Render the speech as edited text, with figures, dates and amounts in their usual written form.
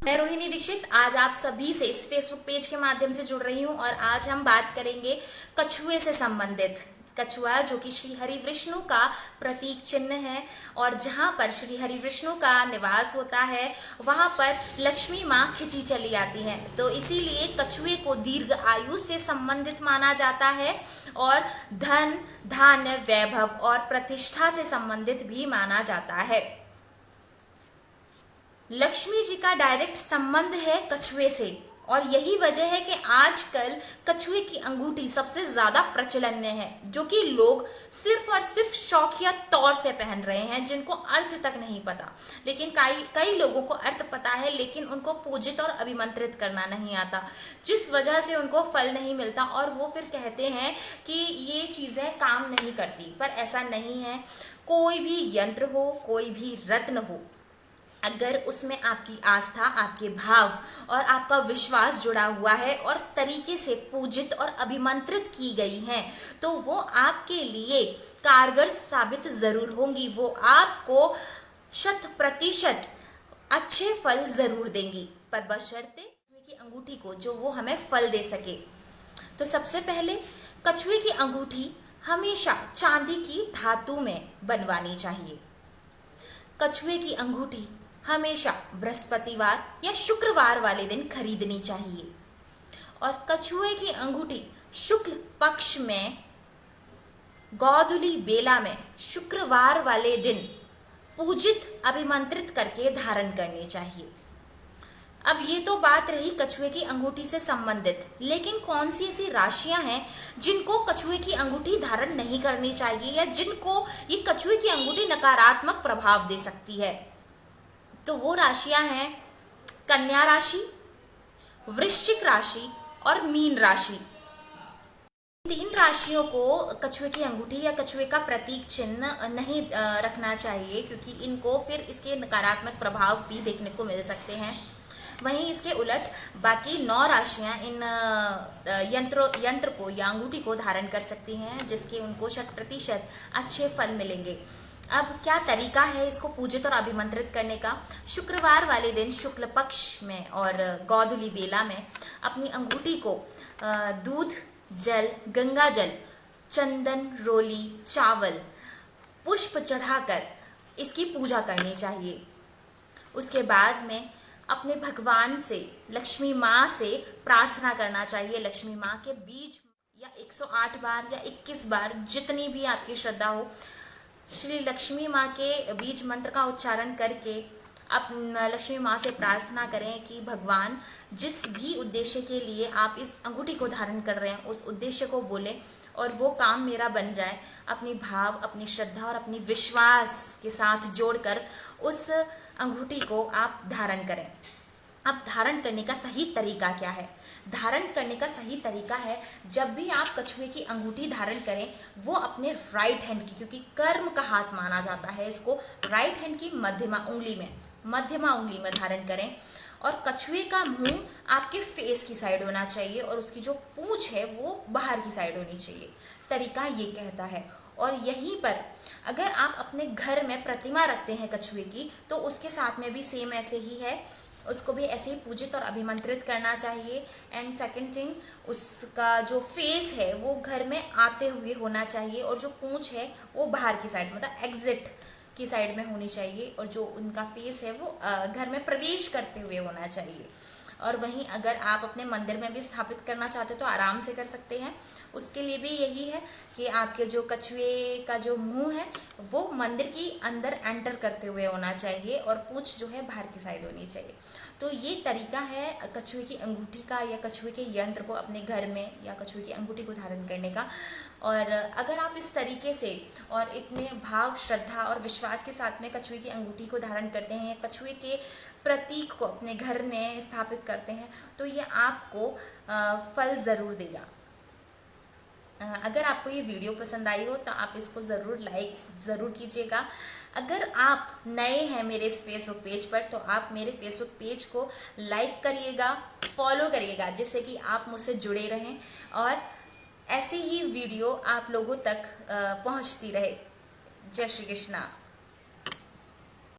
मैं रोहिणी दीक्षित आज आप सभी से इस फेसबुक पेज के माध्यम से जुड़ रही हूँ और आज हम बात करेंगे कछुए से संबंधित। कछुआ जो कि श्री हरिविष्णु का प्रतीक चिन्ह है और जहाँ पर श्री हरिविष्णु का निवास होता है वहाँ पर लक्ष्मी माँ खिंची चली आती है। तो इसीलिए कछुए को दीर्घ आयु से संबंधित माना जाता है और धन, धान्य, वैभव और प्रतिष्ठा से संबंधित भी माना जाता है। लक्ष्मी जी का डायरेक्ट संबंध है कछुए से और यही वजह है कि आजकल कछुए की अंगूठी सबसे ज्यादा प्रचलन में है, जो कि लोग सिर्फ और सिर्फ शौकिया तौर से पहन रहे हैं, जिनको अर्थ तक नहीं पता। लेकिन कई लोगों को अर्थ पता है, लेकिन उनको पूजित और अभिमंत्रित करना नहीं आता, जिस वजह से उनको फल नहीं मिलता और वो फिर कहते हैं कि ये चीजें काम नहीं करती। पर ऐसा नहीं है। कोई भी यंत्र हो, कोई भी रत्न हो, अगर उसमें आपकी आस्था, आपके भाव और आपका विश्वास जुड़ा हुआ है और तरीके से पूजित और अभिमंत्रित की गई हैं, तो वो आपके लिए कारगर साबित जरूर होंगी। वो आपको 100% अच्छे फल जरूर देंगी, पर बशर्ते कछुए की अंगूठी को जो वो हमें फल दे सके। तो सबसे पहले कछुए की अंगूठी हमेशा चांदी की धातु में बनवानी चाहिए। कछुए की अंगूठी हमेशा बृहस्पतिवार या शुक्रवार वाले दिन खरीदनी चाहिए और कछुए की अंगूठी शुक्ल पक्ष में गोधूली बेला में शुक्रवार वाले दिन पूजित अभिमंत्रित करके धारण करनी चाहिए। अब ये तो बात रही कछुए की अंगूठी से संबंधित, लेकिन कौन सी ऐसी राशियां हैं जिनको कछुए की अंगूठी धारण नहीं करनी चाहिए या जिनको ये कछुए की अंगूठी नकारात्मक प्रभाव दे सकती है? तो वो राशियां हैं कन्या राशि, वृश्चिक राशि और मीन राशि। तीन राशियों को कछुए की अंगूठी या कछुए का प्रतीक चिन्ह नहीं रखना चाहिए, क्योंकि इनको फिर इसके नकारात्मक प्रभाव भी देखने को मिल सकते हैं। वहीं इसके उलट बाकी 9 राशियां इन यंत्र को या अंगूठी को धारण कर सकती हैं, जिसके उनको 100% अच्छे फल मिलेंगे। अब क्या तरीका है इसको पूजित और अभिमंत्रित करने का? शुक्रवार वाले दिन शुक्ल पक्ष में और गोधूली बेला में अपनी अंगूठी को दूध, जल, गंगा जल, चंदन, रोली, चावल, पुष्प चढ़ाकर इसकी पूजा करनी चाहिए। उसके बाद में अपने भगवान से, लक्ष्मी माँ से प्रार्थना करना चाहिए। लक्ष्मी माँ के बीज या 108 बार या 21 बार, जितनी भी आपकी श्रद्धा हो, श्री लक्ष्मी माँ के बीज मंत्र का उच्चारण करके आप लक्ष्मी माँ से प्रार्थना करें कि भगवान, जिस भी उद्देश्य के लिए आप इस अंगूठी को धारण कर रहे हैं, उस उद्देश्य को बोलें और वो काम मेरा बन जाए। अपनी भाव, अपनी श्रद्धा और अपनी विश्वास के साथ जोड़कर उस अंगूठी को आप धारण करें। अब धारण करने का सही तरीका क्या है? धारण करने का सही तरीका है, जब भी आप कछुए की अंगूठी धारण करें, वो अपने राइट हैंड की, क्योंकि कर्म का हाथ माना जाता है इसको, राइट हैंड की मध्यमा उंगली में धारण करें और कछुए का मुंह आपके फेस की साइड होना चाहिए और उसकी जो पूंछ है वो बाहर की साइड होनी चाहिए। तरीका ये कहता है। और यहीं पर अगर आप अपने घर में प्रतिमा रखते हैं कछुए की, तो उसके साथ में भी सेम ऐसे ही है, उसको भी ऐसे ही पूजित और अभिमंत्रित करना चाहिए। एंड सेकंड थिंग, उसका जो फेस है वो घर में आते हुए होना चाहिए और जो पूंछ है वो बाहर की साइड, मतलब एग्जिट की साइड में होनी चाहिए और जो उनका फेस है वो घर में प्रवेश करते हुए होना चाहिए। और वहीं अगर आप अपने मंदिर में भी स्थापित करना चाहते हो तो आराम से कर सकते हैं। उसके लिए भी यही है कि आपके जो कछुए का जो मुंह है वो मंदिर की अंदर एंटर करते हुए होना चाहिए और पूंछ जो है बाहर की साइड होनी चाहिए। तो ये तरीका है कछुए की अंगूठी का या कछुए के यंत्र को अपने घर में या कछुए की अंगूठी को धारण करने का। और अगर आप इस तरीके से और इतने भाव, श्रद्धा और विश्वास के साथ में कछुए की अंगूठी को धारण करते हैं, कछुए के प्रतीक को अपने घर में स्थापित करते हैं, तो ये आपको फल ज़रूर देगा। अगर आपको ये वीडियो पसंद आई हो तो आप इसको ज़रूर लाइक ज़रूर कीजिएगा। अगर आप नए हैं मेरे इस फेसबुक पेज पर तो आप मेरे फेसबुक पेज को लाइक करिएगा, फॉलो करिएगा, जिससे कि आप मुझसे जुड़े रहें और ऐसी ही वीडियो आप लोगों तक पहुंचती रहे। जय श्री कृष्णा।